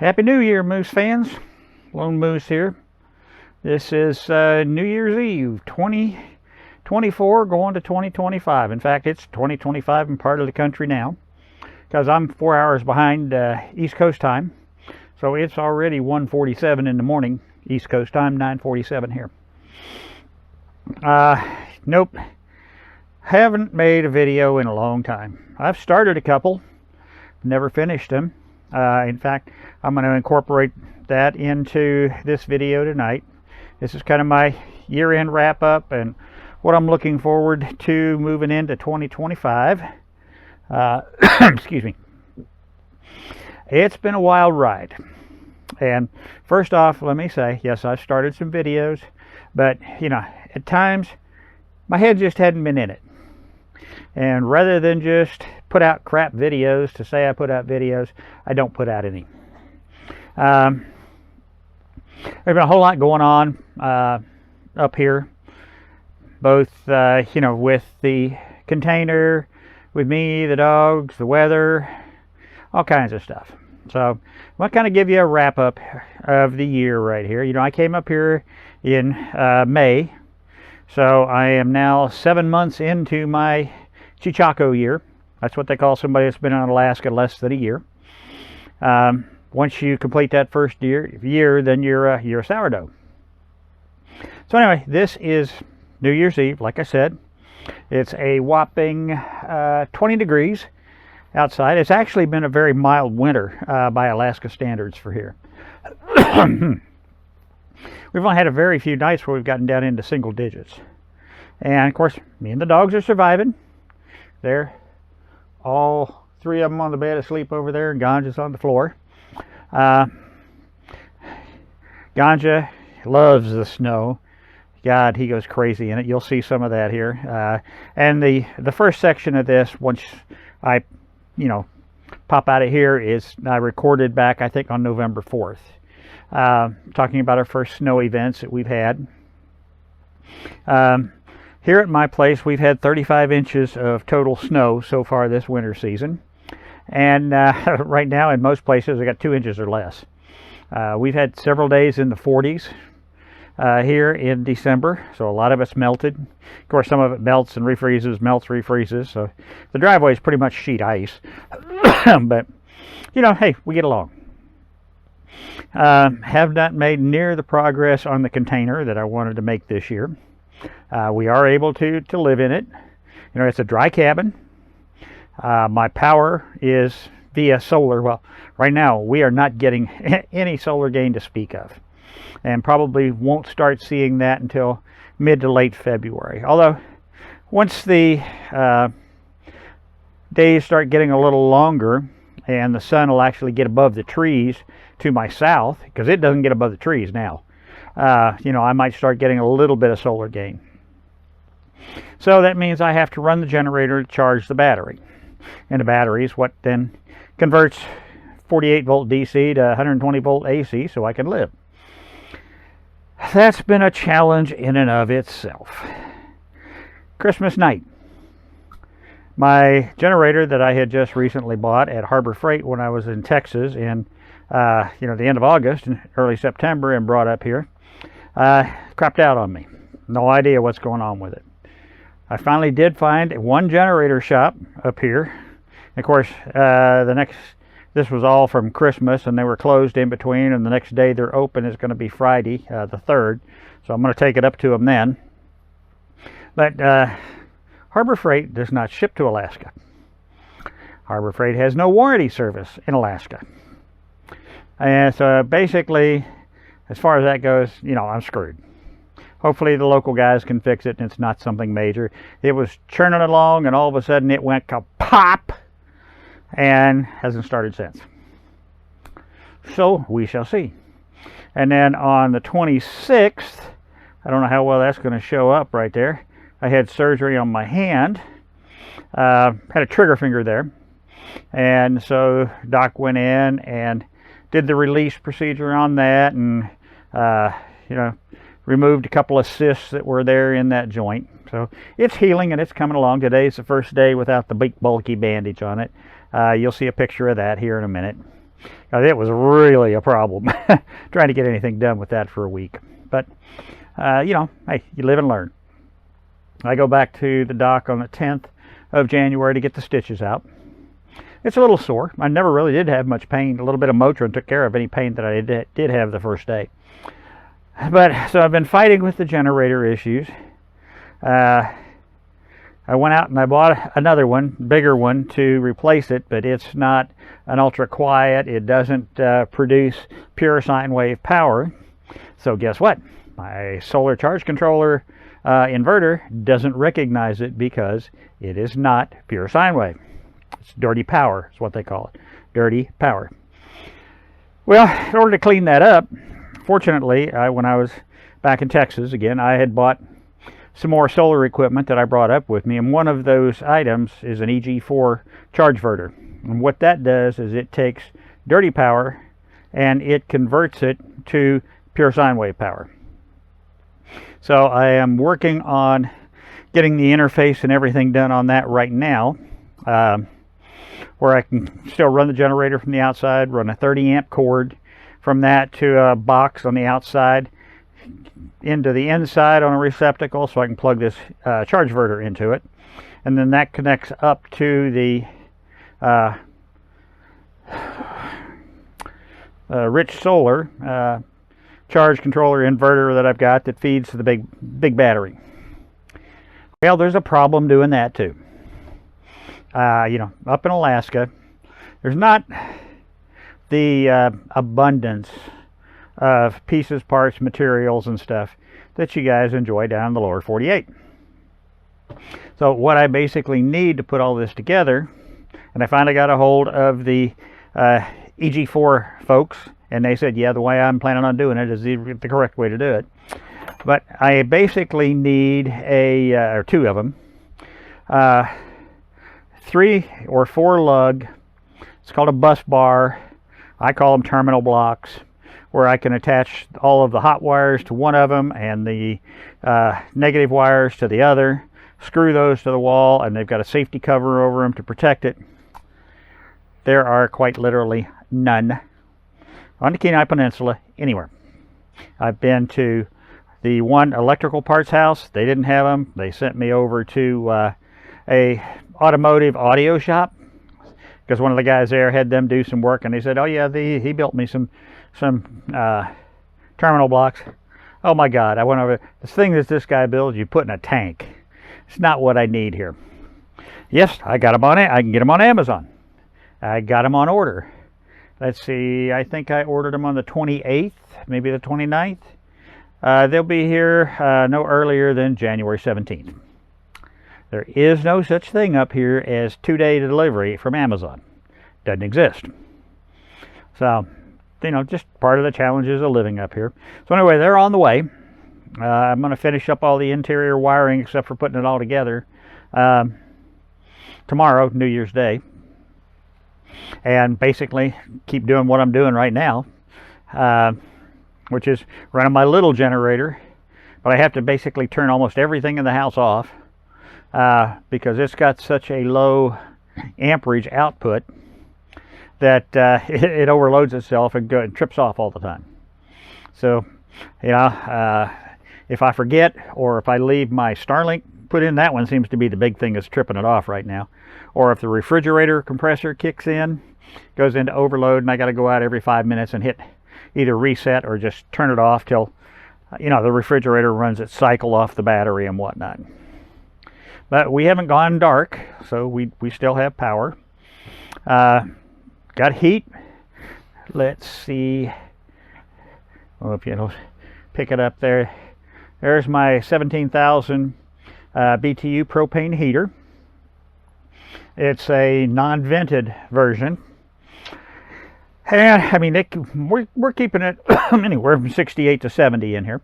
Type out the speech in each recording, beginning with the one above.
Happy New Year, Moose fans. Lone Moose here. This is New Year's Eve 2024 going to 2025. In fact, it's 2025 in part of the country now because I'm 4 hours behind East Coast time. So it's already 1:47 in the morning, East Coast time, 9:47 here. Nope. Haven't made a video in a long time. I've started a couple, never finished them. In fact, I'm going to incorporate that into this video tonight. This is kind of my year-end wrap-up and what I'm looking forward to moving into 2025. Excuse me. It's been a wild ride. And first off, let me say, yes, I've started some videos, but, you know, at times my head just hadn't been in it. And rather than just put out crap videos to say I put out videos, I don't put out any. There's been a whole lot going on up here, both you know, with the container, with me, the dogs, the weather, all kinds of stuff. So I'll kind of give you a wrap up of the year right here. You know, I came up here in May, so I am now 7 months into my Chichaco year. That's what they call somebody that's been in Alaska less than a year. Once you complete that first year, then you're a sourdough. So anyway, this is New Year's Eve, like I said. It's a whopping 20 degrees outside. It's actually been a very mild winter by Alaska standards for here. We've only had a very few nights where we've gotten down into single digits. And of course, me and the dogs are surviving. They're all three of them on the bed asleep over there, and Ganja's on the floor. Ganja loves the snow. God, he goes crazy in it. You'll see some of that here. And the first section of this, once I, you know, pop out of here, is I recorded back, I think, on November 4th. Talking about our first snow events that we've had. Here at my place, we've had 35 inches of total snow so far this winter season. And right now, in most places, I got 2 inches or less. We've had several days in the 40s here in December, so a lot of it's melted. Of course, some of it melts and refreezes, melts, refreezes. So the driveway is pretty much sheet ice. But, you know, hey, we get along. Have not made near the progress on the container that I wanted to make this year. We are able to live in it. You know, it's a dry cabin. My power is via solar. Well, right now we are not getting any solar gain to speak of, and probably won't start seeing that until mid to late February. Although once the days start getting a little longer and the sun will actually get above the trees to my south, because it doesn't get above the trees now, you know, I might start getting a little bit of solar gain. So that means I have to run the generator to charge the battery. And the battery is what then converts 48 volt DC to 120 volt AC so I can live. That's been a challenge in and of itself. Christmas night. My generator that I had just recently bought at Harbor Freight when I was in Texas in you know, the end of August and early September, and brought up here, crapped out on me. No idea what's going on with it. I finally did find one generator shop up here. Of course, this was all from Christmas, and they were closed in between, and the next day they're open is going to be Friday, the 3rd. So I'm going to take it up to them then. But Harbor Freight does not ship to Alaska. Harbor Freight has no warranty service in Alaska. And so basically, as far as that goes, you know, I'm screwed. Hopefully the local guys can fix it and it's not something major. It was churning along and all of a sudden it went ka-pop and hasn't started since. So we shall see. And then on the 26th, I don't know how well that's going to show up right there. I had surgery on my hand. Had a trigger finger there. And so Doc went in and did the release procedure on that, and you know, removed a couple of cysts that were there in that joint. So it's healing and it's coming along. Today's the first day without the big bulky bandage on it. You'll see a picture of that here in a minute. It was really a problem trying to get anything done with that for a week. But, you know, hey, you live and learn. I go back to the dock on the 10th of January to get the stitches out. It's a little sore. I never really did have much pain. A little bit of Motrin took care of any pain that I did have the first day. But, so I've been fighting with the generator issues. I went out and I bought another one, bigger one, to replace it, but it's not an ultra quiet. It doesn't produce pure sine wave power. So guess what? My solar charge controller inverter doesn't recognize it because it is not pure sine wave. It's dirty power is what they call it. Dirty power. Well, in order to clean that up, fortunately, when I was back in Texas, again, I had bought some more solar equipment that I brought up with me, and one of those items is an EG4 charge inverter. And what that does is it takes dirty power and it converts it to pure sine wave power. So I am working on getting the interface and everything done on that right now, where I can still run the generator from the outside, run a 30 amp cord from that to a box on the outside into the inside on a receptacle, so I can plug this charge inverter into it, and then that connects up to the Rich Solar charge controller inverter that I've got that feeds to the big battery. Well, there's a problem doing that too. You know, up in Alaska, there's not the abundance of pieces, parts, materials, and stuff that you guys enjoy down in the lower 48. So what I basically need to put all this together, and I finally got a hold of the EG4 folks, and they said, yeah, the way I'm planning on doing it is the correct way to do it. But I basically need or two of them, 3 or 4 lug. It's called a bus bar. I call them terminal blocks, where I can attach all of the hot wires to one of them and the negative wires to the other, screw those to the wall, and they've got a safety cover over them to protect it. There are quite literally none on the Kenai Peninsula anywhere. I've been to the one electrical parts house. They didn't have them. They sent me over to a automotive audio shop, because one of the guys there had them do some work, and they said, oh yeah, he built me some terminal blocks. Oh my God, I went over, this thing that this guy builds, you put in a tank. It's not what I need here. Yes, I got them on it. I can get them on Amazon. I got them on order. Let's see, I think I ordered them on the 28th, maybe the 29th. They'll be here no earlier than January 17th. There is no such thing up here as 2-day delivery from Amazon. Doesn't exist. So, you know, just part of the challenges of living up here. So anyway, they're on the way. I'm going to finish up all the interior wiring except for putting it all together tomorrow, New Year's Day. And basically keep doing what I'm doing right now, which is running my little generator. But I have to basically turn almost everything in the house off because it's got such a low amperage output that it overloads itself and trips off all the time. So, you know, if I forget or if I leave my Starlink put in, that one seems to be the big thing that's tripping it off right now. Or if the refrigerator compressor kicks in, goes into overload, and I got to go out every 5 minutes and hit either reset or just turn it off till, you know, the refrigerator runs its cycle off the battery and whatnot. But we haven't gone dark, so we still have power. Got heat. Let's see. Well, if you'll pick it up there. There's my 17,000 BTU propane heater. It's a non-vented version. And I mean, we're keeping it anywhere from 68 to 70 in here,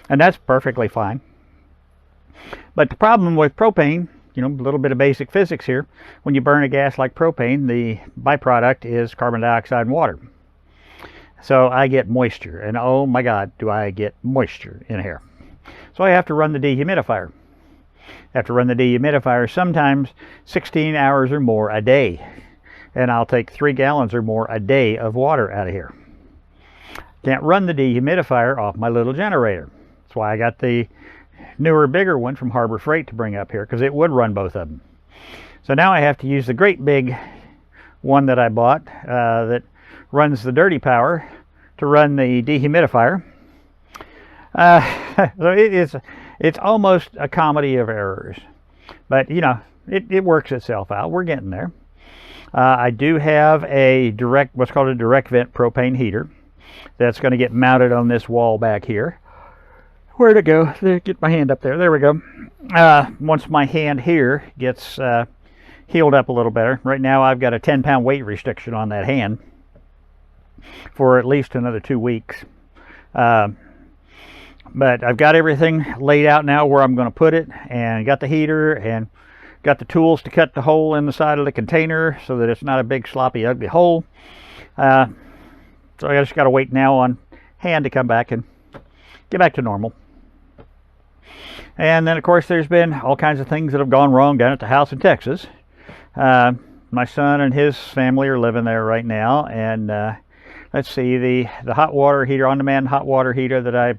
and that's perfectly fine. But the problem with propane, you know, a little bit of basic physics here. When you burn a gas like propane, the byproduct is carbon dioxide and water. So I get moisture, and oh my God, do I get moisture in here. So I have to run the dehumidifier. I have to run the dehumidifier sometimes 16 hours or more a day. and I'll take 3 gallons or more a day of water out of here. Can't run the dehumidifier off my little generator. That's why I got the newer, bigger one from Harbor Freight to bring up here, because it would run both of them. So now I have to use the great big one that I bought that runs the dirty power to run the dehumidifier. So it's almost a comedy of errors, but you know, it works itself out. We're getting there. I do have a what's called a direct vent propane heater that's going to get mounted on this wall back here. Where'd it go? Get my hand up there. There we go. Once my hand here gets healed up a little better. Right now I've got a 10-pound weight restriction on that hand for at least another 2 weeks. But I've got everything laid out now where I'm going to put it, and got the heater and got the tools to cut the hole in the side of the container so that it's not a big sloppy ugly hole. So I just got to wait now on hand to come back and get back to normal. And then of course there's been all kinds of things that have gone wrong down at the house in Texas. My son and his family are living there right now, and let's see, the hot water heater, on-demand hot water heater that I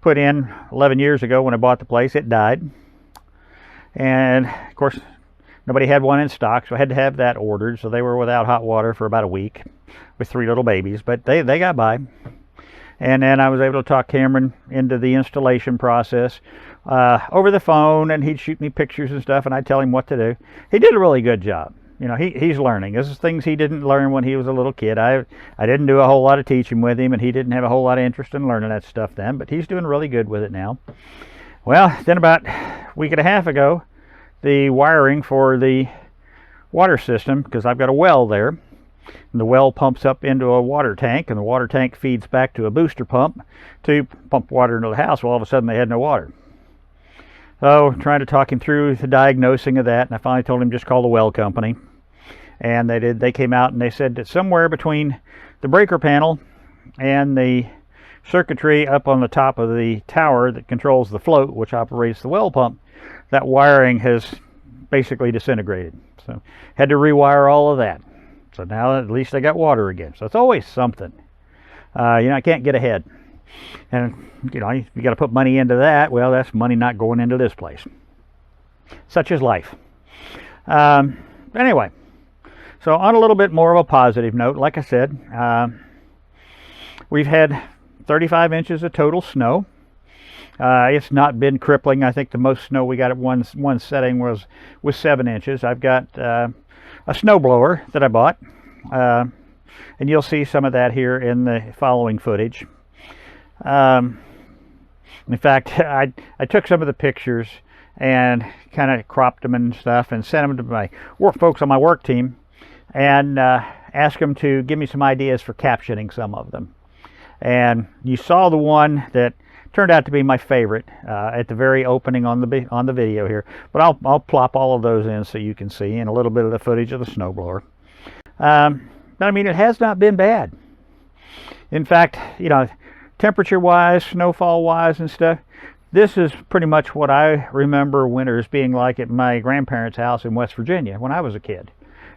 put in 11 years ago when I bought the place, it died. And of course nobody had one in stock, so I had to have that ordered. So they were without hot water for about a week with 3 little babies, but they got by. And then I was able to talk Cameron into the installation process over the phone, and he'd shoot me pictures and stuff, and I'd tell him what to do. He did a really good job. You know, he's learning. This is things he didn't learn when he was a little kid. I didn't do a whole lot of teaching with him, and he didn't have a whole lot of interest in learning that stuff then, but he's doing really good with it now. Well, then about a week and a half ago, the wiring for the water system, because I've got a well there, and the well pumps up into a water tank, and the water tank feeds back to a booster pump to pump water into the house. Well, all of a sudden they had no water. So trying to talk him through the diagnosing of that, and I finally told him just call the well company. And they did. They came out and they said that somewhere between the breaker panel and the circuitry up on the top of the tower that controls the float, which operates the well pump, that wiring has basically disintegrated. So had to rewire all of that. So now at least I got water again. So it's always something. You know, I can't get ahead. And, you know, you got to put money into that. Well, that's money not going into this place. Such is life. Anyway, so on a little bit more of a positive note, like I said, we've had 35 inches of total snow. It's not been crippling. I think the most snow we got at one setting was 7 inches. I've got a snowblower that I bought, and you'll see some of that here in the following footage. In fact, I took some of the pictures and kind of cropped them and stuff and sent them to my folks on my work team, and asked them to give me some ideas for captioning some of them. And you saw the one that turned out to be my favorite at the very opening on the video here, but I'll plop all of those in so you can see, and a little bit of the footage of the snowblower. But I mean, it has not been bad. In fact, you know, temperature wise, snowfall wise and stuff, this is pretty much what I remember winters being like at my grandparents' house in West Virginia when I was a kid.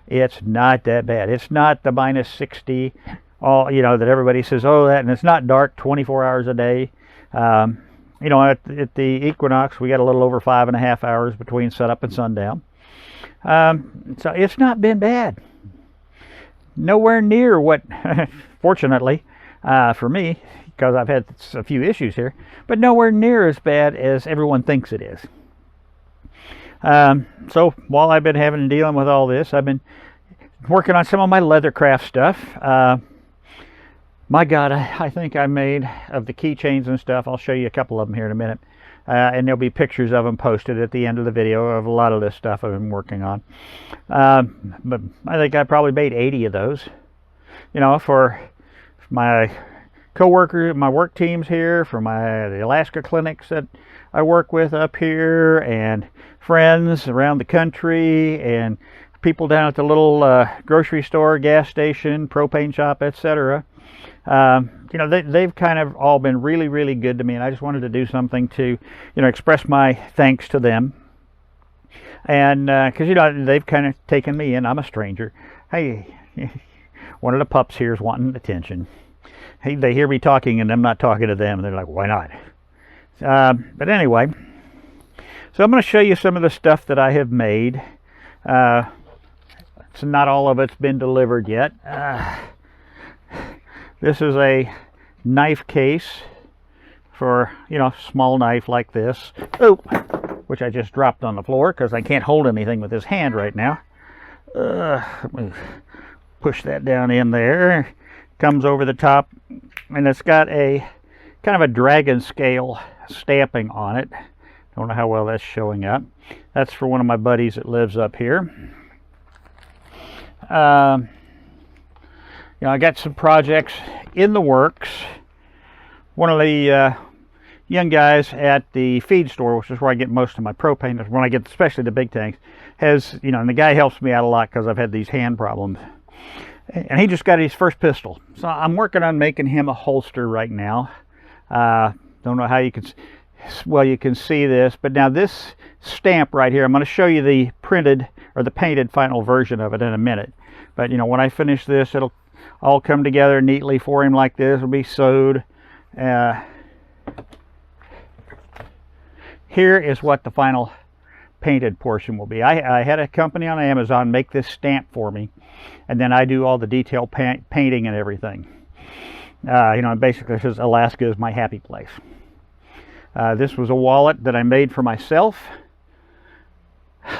It's not that bad. It's not the minus 60, all, you know, that everybody says, oh, that, and it's not dark 24 hours a day. You know, at the equinox, we got a little over 5.5 hours between sunup and sundown. So it's not been bad. Nowhere near what, fortunately, for me, because I've had a few issues here, but nowhere near as bad as everyone thinks it is. So while I've been dealing with all this, I've been working on some of my leathercraft stuff. My God, I think I made, of the keychains and stuff, I'll show you a couple of them here in a minute. And there'll be pictures of them posted at the end of the video of a lot of this stuff I've been working on. But I think I probably made 80 of those. You know, for my co-workers, my work teams here, for the Alaska clinics that I work with up here, and friends around the country, and people down at the little grocery store, gas station, propane shop, etc. You know, they've kind of all been really, really good to me, and I just wanted to do something to, you know, express my thanks to them. And because, you know, they've kind of taken me in. I'm a stranger. Hey, one of the pups here is wanting attention. Hey, they hear me talking and I'm not talking to them. And they're like, why not? But anyway, so I'm going to show you some of the stuff that I have made. So not all of it's been delivered yet. This is a knife case for, small knife like this. Oh, which I just dropped on the floor because I can't hold anything with this hand right now. Let me push that down in there. Comes over the top, and it's got a kind of a dragon scale stamping on it. Don't know how well that's showing up. That's for one of my buddies that lives up here. I got some projects in the works. One of the young guys at the feed store, which is where I get most of my propane, when I get especially the big tanks, has, and the guy helps me out a lot because I've had these hand problems. And he just got his first pistol. So I'm working on making him a holster right now. Don't know how you can, well, you can see this, but now this stamp right here, I'm going to show you the printed or the painted final version of it in a minute. But when I finish this, it'll all come together neatly for him like this. It'll be sewed. Here is what the final painted portion will be. I had a company on Amazon make this stamp for me, and then I do all the detail painting and everything. Basically it says Alaska is my happy place. This was a wallet that I made for myself.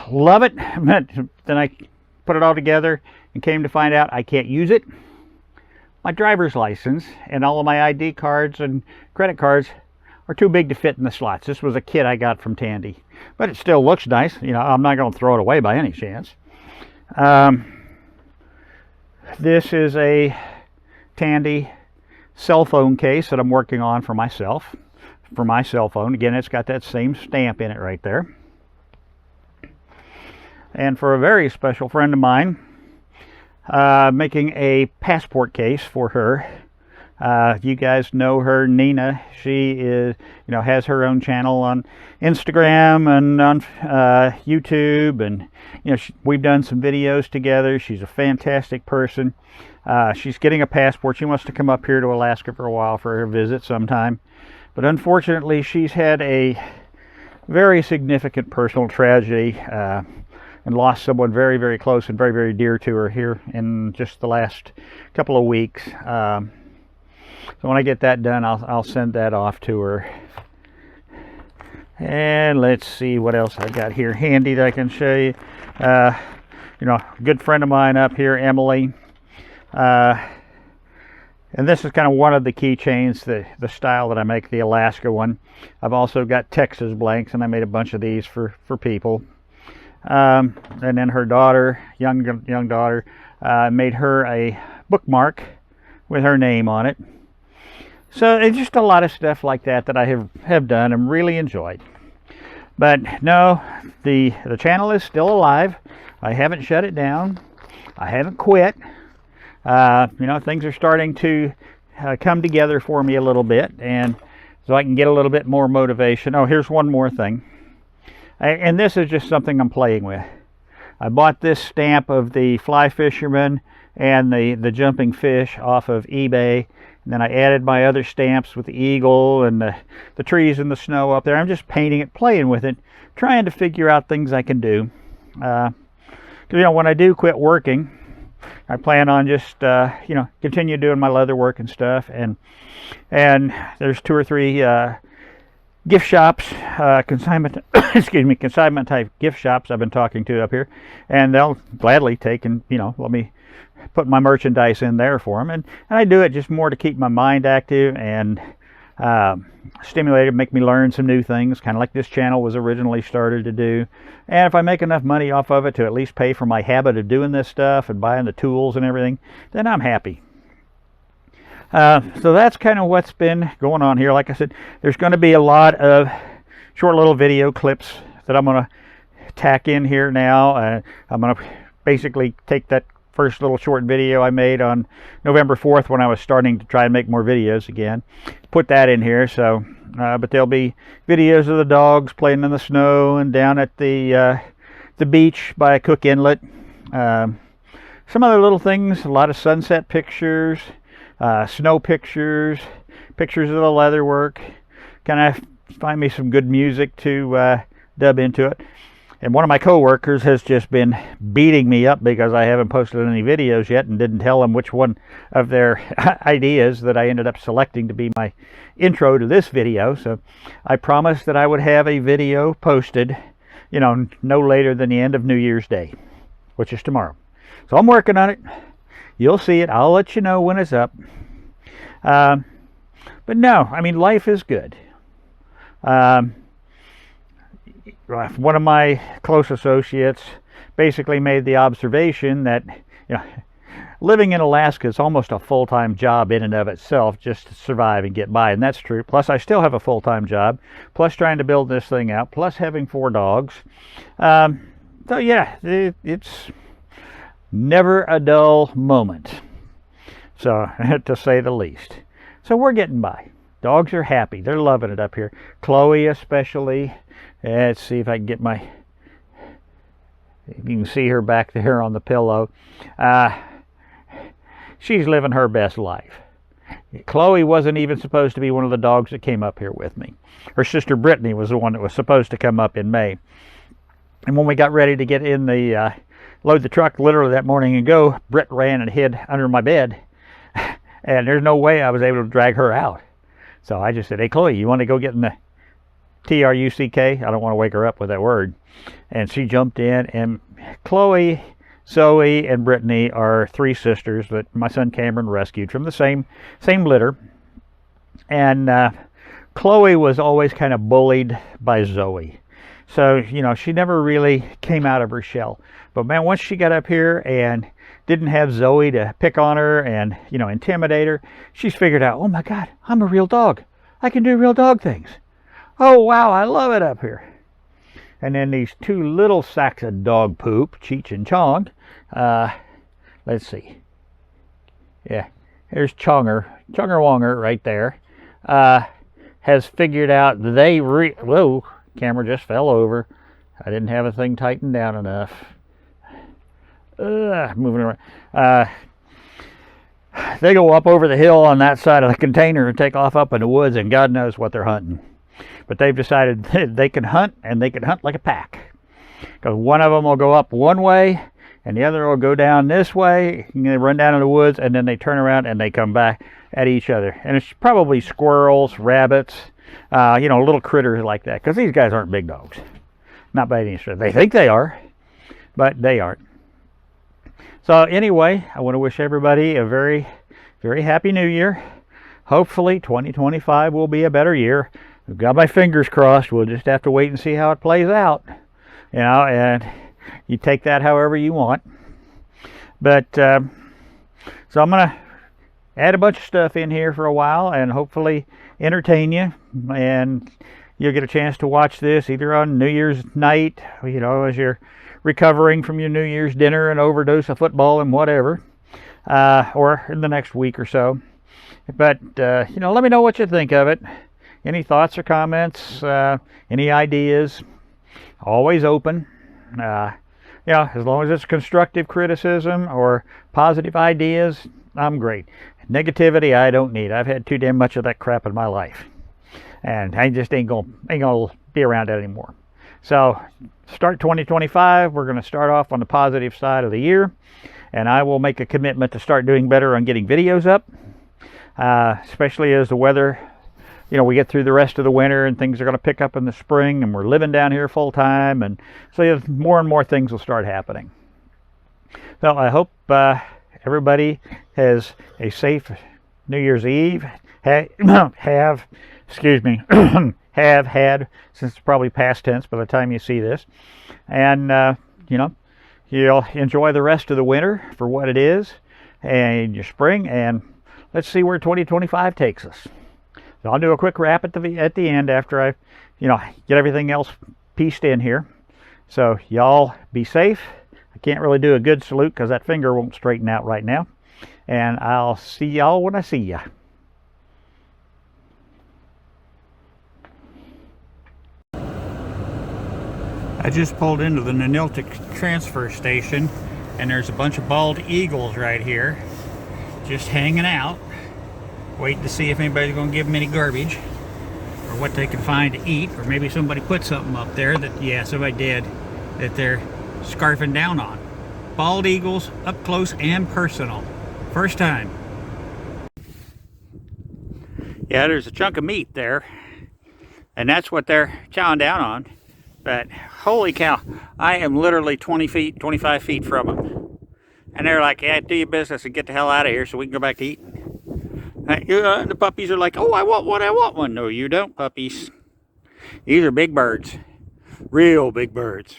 Love it. Then I put it all together and came to find out I can't use it. My driver's license and all of my ID cards and credit cards are too big to fit in the slots. This was a kit I got from Tandy, but it still looks nice. I'm not going to throw it away by any chance. This is a Tandy cell phone case that I'm working on for myself, for my cell phone. Again, it's got that same stamp in it right there. And for a very special friend of mine, making a passport case for her. You guys know her, Nina. She is, has her own channel on Instagram and on YouTube, and we've done some videos together. She's a fantastic person. She's getting a passport. She wants to come up here to Alaska for a while for her visit sometime, but unfortunately, she's had a very significant personal tragedy and lost someone very, very close and very, very dear to her here in just the last couple of weeks. So when I get that done, I'll send that off to her. And let's see what else I got here handy that I can show you. A good friend of mine up here, Emily. And this is kind of one of the keychains, the style that I make, the Alaska one. I've also got Texas blanks, and I made a bunch of these for people. And then her daughter, young daughter, made her a bookmark with her name on it. So it's just a lot of stuff like that I have done and really enjoyed. But no, the channel is still alive. I haven't shut it down. I haven't quit. Things are starting to come together for me a little bit, and so I can get a little bit more motivation. Oh, here's one more thing. And this is just something I'm playing with. I bought this stamp of the fly fisherman and the jumping fish off of eBay. And then I added my other stamps with the eagle and the trees and the snow up there. I'm just painting it, playing with it, trying to figure out things I can do. Because, when I do quit working, I plan on just, continue doing my leather work and stuff. And there's 2 or 3 gift shops, consignment type gift shops I've been talking to up here, and they'll gladly take and let me put my merchandise in there for them, and I do it just more to keep my mind active and stimulated, make me learn some new things, kind of like this channel was originally started to do. And if I make enough money off of it to at least pay for my habit of doing this stuff and buying the tools and everything, then I'm happy. So that's kind of what's been going on here. Like I said, there's going to be a lot of short little video clips that I'm going to tack in here now. I'm going to basically take that first little short video I made on November 4th when I was starting to try and make more videos again, put that in here. So but there'll be videos of the dogs playing in the snow and down at the beach by Cook Inlet, some other little things, a lot of sunset pictures, snow pictures, pictures of the leather work. Kind of find me some good music to dub into it. And one of my coworkers has just been beating me up because I haven't posted any videos yet and didn't tell them which one of their ideas that I ended up selecting to be my intro to this video. So I promised that I would have a video posted, you know, no later than the end of New Year's Day, which is tomorrow. So I'm working on it. You'll see it. I'll let you know when it's up. But no, I mean, life is good. One of my close associates basically made the observation that, you know, living in Alaska is almost a full-time job in and of itself just to survive and get by, and that's true. Plus I still have a full-time job, plus trying to build this thing out, plus having 4 dogs. So yeah, it's never a dull moment, so to say the least. So we're getting by. Dogs are happy. They're loving it up here. Chloe especially. Let's see if I can get my... You can see her back there on the pillow. She's living her best life. Chloe wasn't even supposed to be one of the dogs that came up here with me. Her sister Brittany was the one that was supposed to come up in May. And when we got ready to get in the... load the truck literally that morning and go, Britt ran and hid under my bed. And there's no way I was able to drag her out. So I just said, hey, Chloe, you want to go get in the T-R-U-C-K? I don't want to wake her up with that word. And she jumped in, and Chloe, Zoe, and Brittany are 3 sisters that my son Cameron rescued from the same litter. And Chloe was always kind of bullied by Zoe. So, you know, she never really came out of her shell. But man, once she got up here and didn't have Zoe to pick on her and, you know, intimidate her, she's figured out, oh my God, I'm a real dog. I can do real dog things. Oh wow, I love it up here. And then these 2 little sacks of dog poop, Cheech and Chong. Let's see. Yeah, here's Chonger Wonger right there. Has figured out whoa, camera just fell over. I didn't have a thing tightened down enough. Moving around. They go up over the hill on that side of the container and take off up in the woods, and God knows what they're hunting. But they've decided they can hunt, and they can hunt like a pack. Because one of them will go up one way, and the other will go down this way, and they run down in the woods, and then they turn around and they come back at each other. And it's probably squirrels, rabbits, you know, little critters like that. Because these guys aren't big dogs. Not by any stretch. They think they are, but they aren't. So anyway, I want to wish everybody a very, very happy New Year. Hopefully 2025 will be a better year. I've got my fingers crossed. We'll just have to wait and see how it plays out. You know, and you take that however you want. But, so I'm going to add a bunch of stuff in here for a while and hopefully entertain you. And you'll get a chance to watch this either on New Year's night, you know, as you're recovering from your New Year's dinner and overdose of football and whatever, or in the next week or so. But, you know, let me know what you think of it. Any thoughts or comments, any ideas, always open. You know, as long as it's constructive criticism or positive ideas, I'm great. Negativity, I don't need. I've had too damn much of that crap in my life. And I just ain't gonna be around it anymore. So, start 2025. We're going to start off on the positive side of the year. And I will make a commitment to start doing better on getting videos up. Especially as the weather, you know, we get through the rest of the winter and things are going to pick up in the spring, and we're living down here full time, and so more and more things will start happening. So I hope everybody has a safe New Year's Eve. Have had, since it's probably past tense by the time you see this, and you know, you'll enjoy the rest of the winter for what it is, and your spring, and let's see where 2025 takes us. So I'll do a quick wrap at the end after I, you know, get everything else pieced in here. So y'all be safe. I can't really do a good salute because that finger won't straighten out right now. And I'll see y'all when I see ya. I just pulled into the Ninilchik transfer station And there's a bunch of bald eagles right here, just hanging out, waiting to see if anybody's going to give them any garbage or what they can find to eat, or maybe somebody put something up there that, yeah, somebody did, that they're scarfing down on. Bald eagles up close and personal. First time. Yeah, there's a chunk of meat there, and that's what they're chowing down on. But holy cow, I am literally 20 feet, 25 feet from them. And they're like, yeah, do your business and get the hell out of here so we can go back to eating. The puppies are like, oh, I want one, I want one. No, you don't, puppies. These are big birds. Real big birds.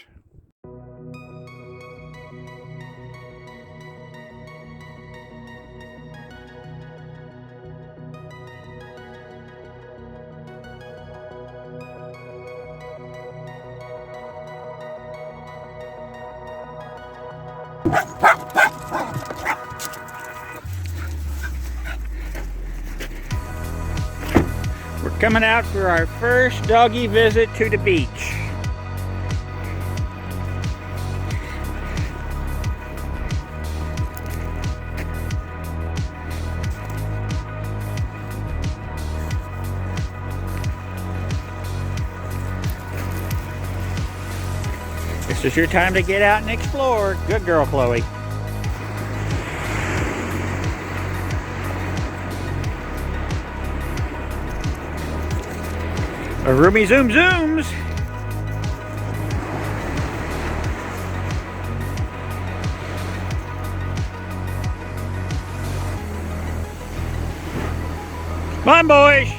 We're coming out for our first doggy visit to the beach. This is your time to get out and explore. Good girl, Chloe. A roomy zoom zooms. Come on, boys.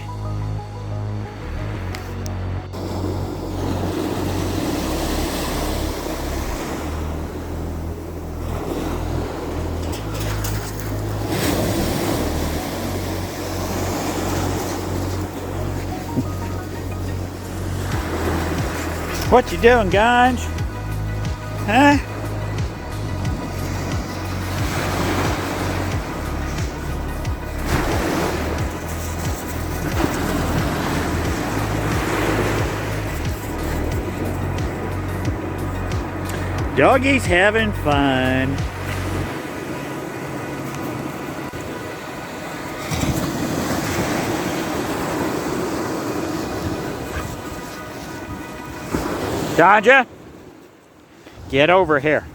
What you doing, guys? Huh? Doggies having fun. Dodger, get over here.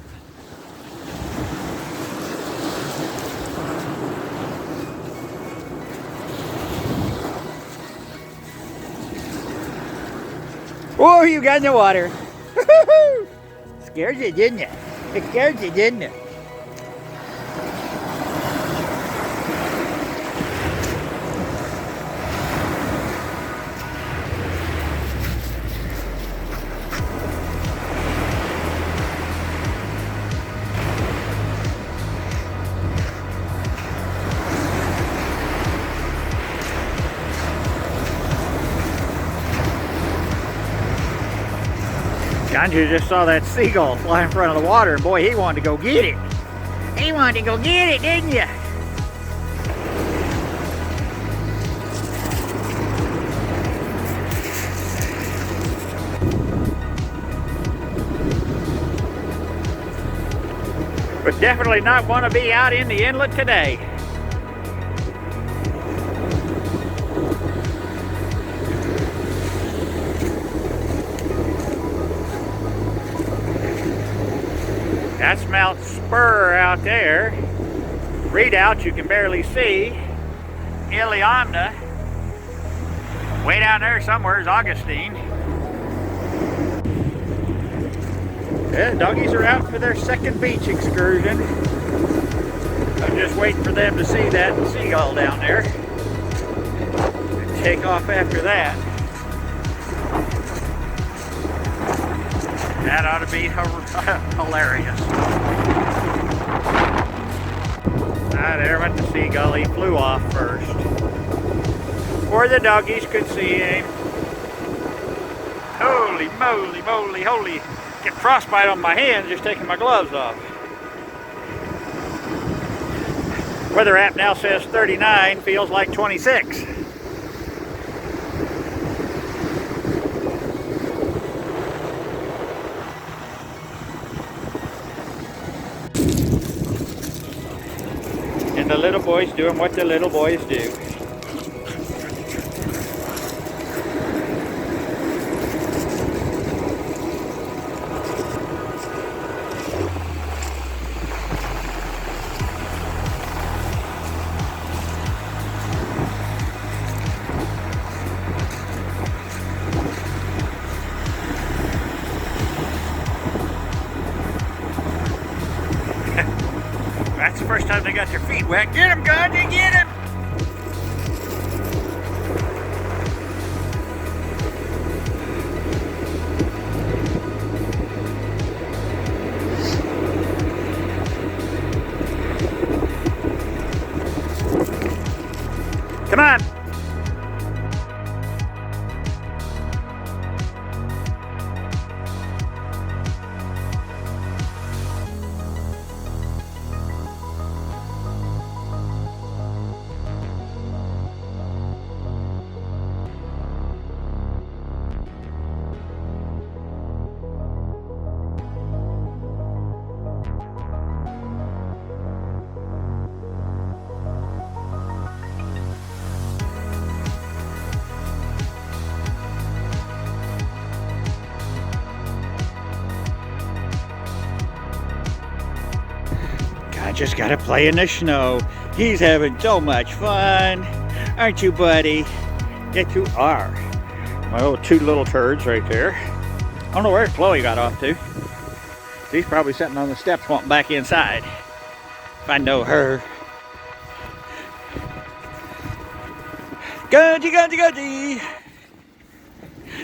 Oh, you got in the water. Scared you, didn't you? It scared you, didn't it? Andrew just saw that seagull fly in front of the water, and boy, he wanted to go get it. He wanted to go get it, didn't you? But definitely not want to be out in the inlet today. That's Mount Spur out there. Redoubt you can barely see. Iliamna. Way down there somewhere is Augustine. Yeah, doggies are out for their second beach excursion. I'm just waiting for them to see that seagull down there and take off after that. That ought to be hilarious. Ah, there went the seagull. He flew off first. Before the doggies could see him. Holy moly, moly, holy. Get frostbite on my hands just taking my gloves off. Weather app now says 39, feels like 26. the little boys doing what the little boys do. That's the first time they got their feet wet. Get him, Gandhi, get him! Come on! I just gotta play in the snow. He's having so much fun. Aren't you, buddy? Yes, you are. My little two little turds right there. I don't know where Chloe got off to. She's probably sitting on the steps wanting back inside. If I know her. Gunty, gunty, gunty.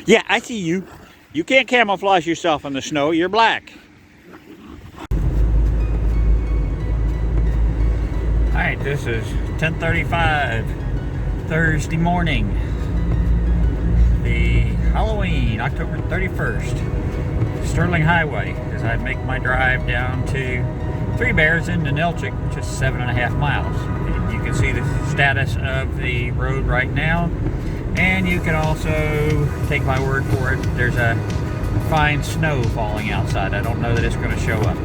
Yeah, I see you. You can't camouflage yourself in the snow. You're black. Alright, this is 10:35 Thursday morning. The Halloween, October 31st. Sterling Highway, as I make my drive down to Three Bears in Ninilchik, which is 7.5 miles. And you can see the status of the road right now. And you can also take my word for it, there's a fine snow falling outside. I don't know that it's going to show up.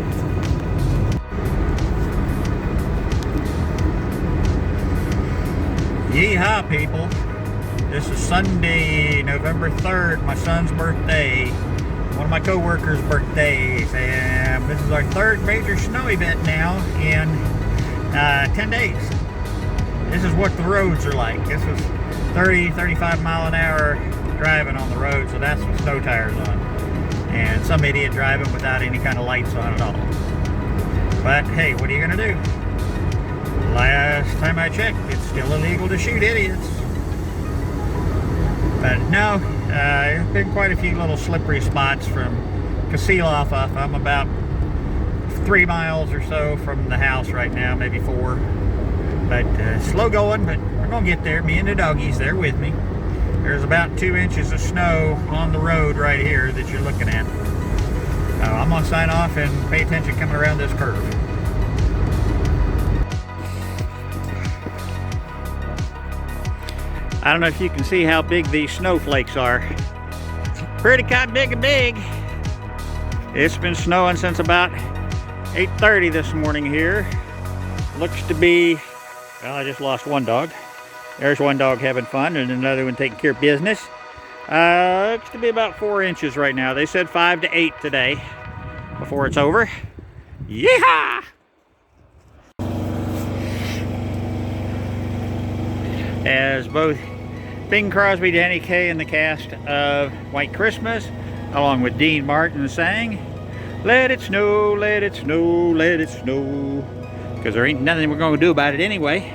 Yeehaw, people. This is Sunday, November 3rd, my son's birthday, one of my co-workers' birthdays, and this is our third major snow event now in 10 days. This is what the roads are like. This was 30, 35 mile an hour driving on the road, so that's with snow tires on. And some idiot driving without any kind of lights on at all. But hey, what are you gonna do? Last time I checked, it's still illegal to shoot idiots. But no, there's been quite a few little slippery spots from Patrikios off. I'm about 3 miles or so from the house right now, maybe 4. But slow going, but we're gonna get there. Me and the doggies, they're with me. There's about 2 inches of snow on the road right here that you're looking at. I'm gonna sign off and pay attention coming around this curve. I don't know if you can see how big these snowflakes are. Pretty kind of big. It's been snowing since about 8:30 this morning here. Looks to be, well, I just lost one dog. There's one dog having fun and another one taking care of business. Looks to be about 4 inches right now. They said 5 to 8 today before it's over. Yeehaw! As both Bing Crosby, Danny Kaye, and the cast of White Christmas, along with Dean Martin, sang, "Let it snow, let it snow, let it snow," because there ain't nothing we're going to do about it anyway.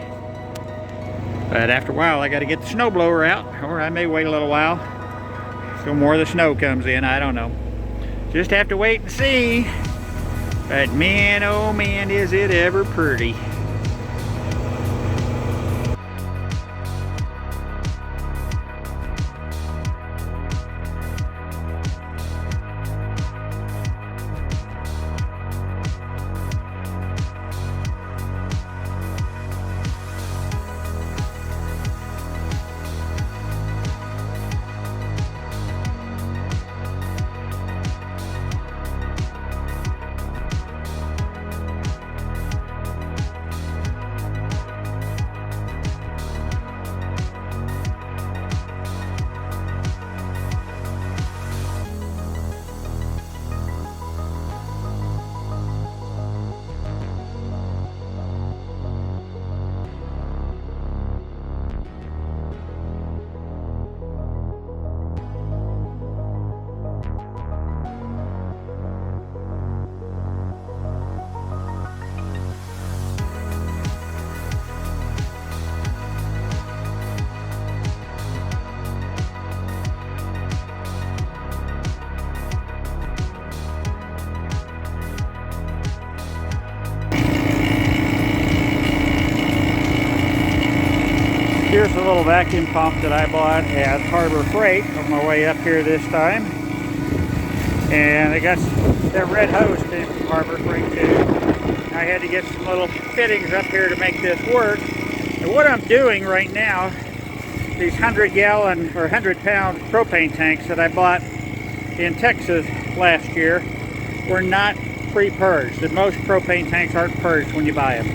But after a while, I got to get the snowblower out, or I may wait a little while till more of the snow comes in. I don't know. Just have to wait and see. But man, oh man, is it ever pretty. is a little vacuum pump that I bought at Harbor Freight on my way up here this time. And I got that red hose came from Harbor Freight too. I had to get some little fittings up here to make this work. And what I'm doing right now, these 100-gallon or 100-pound propane tanks that I bought in Texas last year were not pre-purged. And most propane tanks aren't purged when you buy them.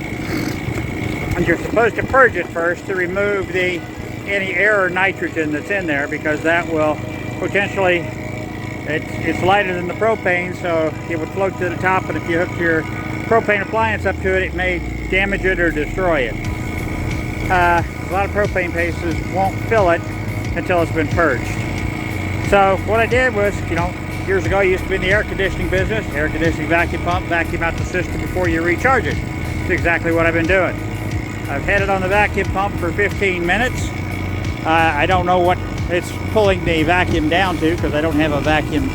And you're supposed to purge it first to remove any air or nitrogen that's in there, because that will potentially, it's lighter than the propane, so it would float to the top, and if you hook your propane appliance up to it, it may damage it or destroy it. A lot of propane places won't fill it until it's been purged. So what I did was, years ago I used to be in the air conditioning business, air conditioning vacuum pump, vacuum out the system before you recharge it. That's exactly what I've been doing. I've had it on the vacuum pump for 15 minutes. I don't know what it's pulling the vacuum down to, because I don't have a vacuum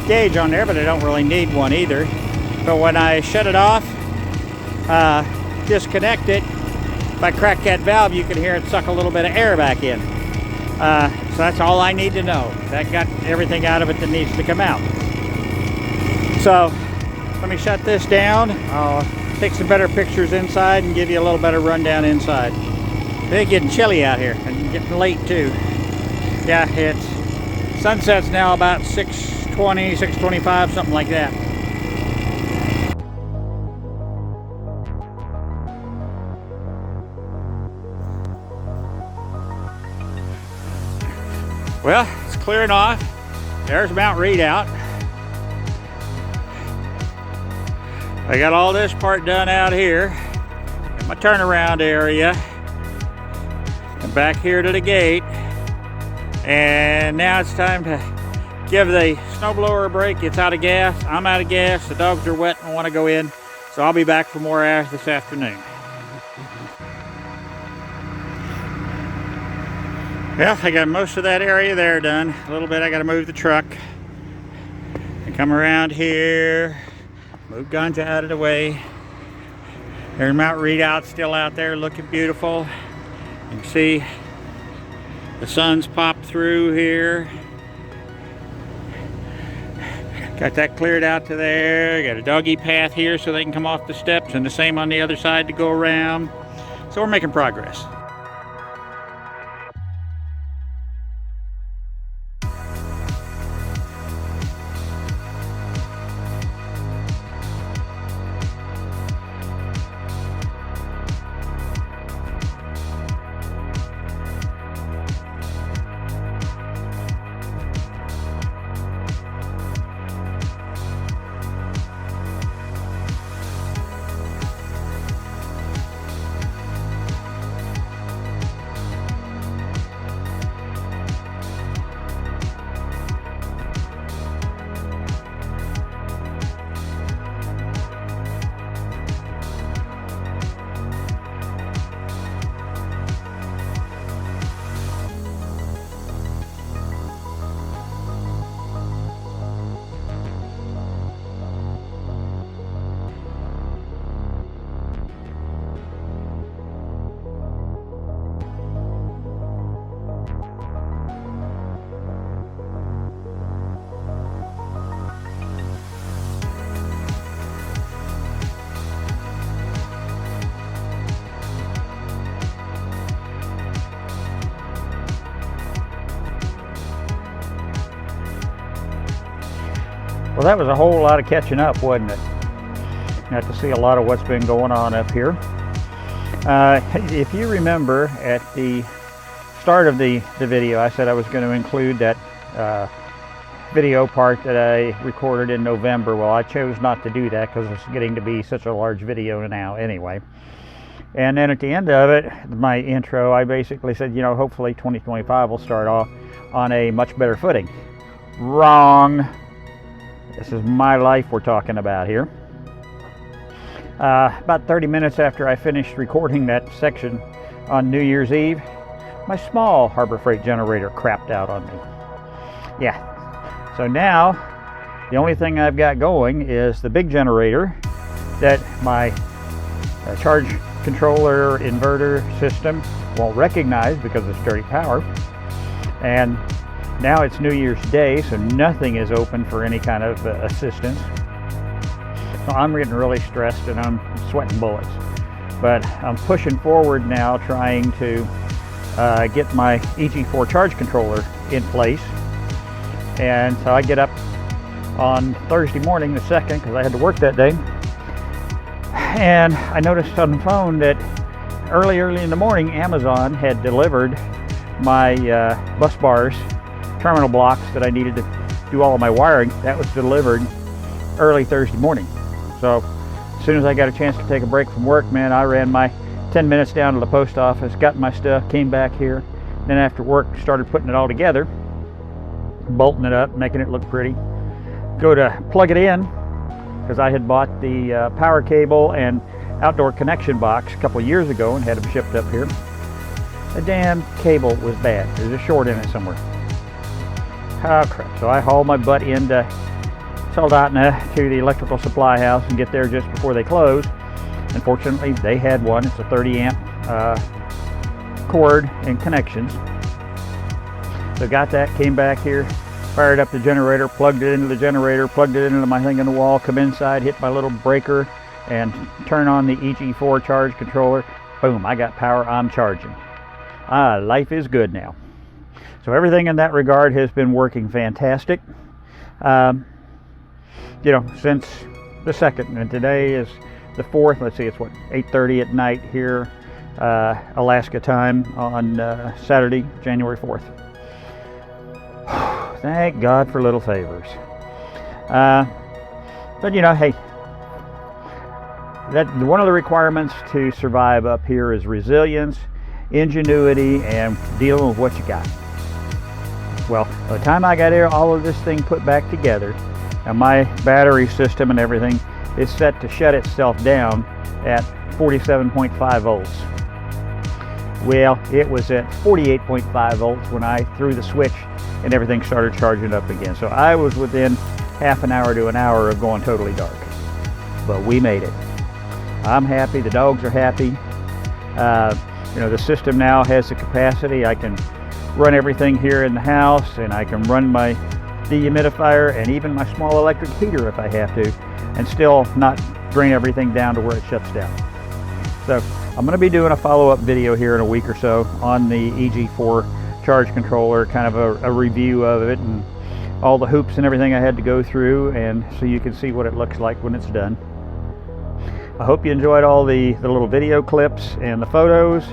gauge on there, but I don't really need one either. But when I shut it off, disconnect it, if I crack that valve, you can hear it suck a little bit of air back in. So that's all I need to know. That got everything out of it that needs to come out. So let me shut this down. I'll take some better pictures inside and give you a little better rundown inside. It's getting chilly out here and getting late too. Yeah, it's sunset's now about 6:20, 6:25, something like that. Well, it's clearing off. There's Mount Redoubt. I got all this part done out here in my turnaround area. And back here to the gate. And now it's time to give the snowblower a break. It's out of gas. I'm out of gas. The dogs are wet and want to go in. So I'll be back for more air this afternoon. Well, I got most of that area there done. A little bit I got to move the truck. And come around here. Move guns out of the way. There's Mount Redoubt still out there looking beautiful. You can see the sun's popped through here. Got that cleared out to there. Got a doggy path here so they can come off the steps, and the same on the other side to go around. So we're making progress. Well, that was a whole lot of catching up, wasn't it? Got to see a lot of what's been going on up here. If you remember, at the start of the video, I said I was going to include that video part that I recorded in November. Well, I chose not to do that because it's getting to be such a large video now anyway. And then at the end of it, my intro, I basically said, hopefully 2025 will start off on a much better footing. Wrong. This is my life we're talking about here. About 30 minutes after I finished recording that section on New Year's Eve, my small Harbor Freight generator crapped out on me. Yeah, so now the only thing I've got going is the big generator that my charge controller inverter system won't recognize because of dirty power. And now it's New Year's Day, so nothing is open for any kind of assistance. So I'm getting really stressed and I'm sweating bullets. But I'm pushing forward now, trying to get my EG4 charge controller in place. And so I get up on Thursday morning, the 2nd, because I had to work that day. And I noticed on the phone that early in the morning, Amazon had delivered my bus bars, terminal blocks that I needed to do all of my wiring. That was delivered early Thursday morning. So as soon as I got a chance to take a break from work, man, I ran my 10 minutes down to the post office, got my stuff, came back here. Then after work, started putting it all together, bolting it up, making it look pretty. Go to plug it in, because I had bought the power cable and outdoor connection box a couple years ago and had them shipped up here. The damn cable was bad. There's a short in it somewhere. Oh crap. So I hauled my butt into Soldotna to the electrical supply house and get there just before they closed. Unfortunately, they had one. It's a 30 amp cord and connections. So got that, came back here, fired up the generator, plugged it into the generator, plugged it into my thing in the wall, come inside, hit my little breaker, and turn on the EG4 charge controller. Boom, I got power, I'm charging. Life is good now. So everything in that regard has been working fantastic. You know, since the 2nd, and today is the 4th. Let's see, it's what, 8:30 at night here, Alaska time, on Saturday, January 4th. Thank God for little favors. But you know, hey, that one of the requirements to survive up here is resilience, ingenuity, and dealing with what you got. Well, by the time I got here, all of this thing put back together, and my battery system and everything is set to shut itself down at 47.5 volts. Well, it was at 48.5 volts when I threw the switch and everything started charging up again. So I was within half an hour to an hour of going totally dark. But we made it. I'm happy, the dogs are happy. You know, the system now has the capacity. I can run everything here in the house, and I can run my dehumidifier and even my small electric heater if I have to, and still not drain everything down to where it shuts down. So I'm going to be doing a follow-up video here in a week or so on the EG4 charge controller, kind of a review of it and all the hoops and everything I had to go through, and so you can see what it looks like when it's done. I hope you enjoyed all the little video clips and the photos,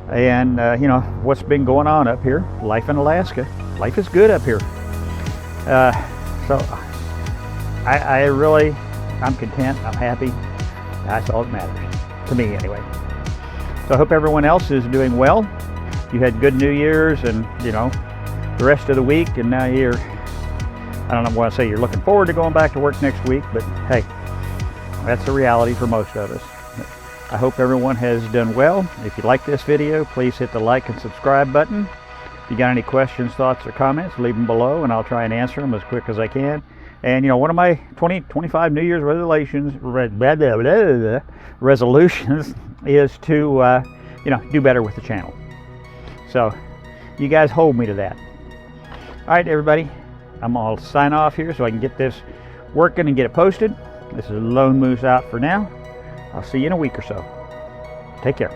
and you know, what's been going on up here. Life in Alaska. Life is good up here. So I'm content, I'm happy. That's all that matters, to me anyway. So I hope everyone else is doing well. You had good New Year's and, you know, the rest of the week, and now you're, I don't know what I say, you're looking forward to going back to work next week, but hey, that's the reality for most of us. I hope everyone has done well. If you like this video, please hit the like and subscribe button. If you got any questions, thoughts, or comments, leave them below and I'll try and answer them as quick as I can. And you know, one of my 2025 New Year's resolutions is to you know, do better with the channel. So you guys hold me to that. All right, everybody, I'm all sign off here so I can get this working and get it posted. This is Lone Moose out for now. I'll see you in a week or so. Take care.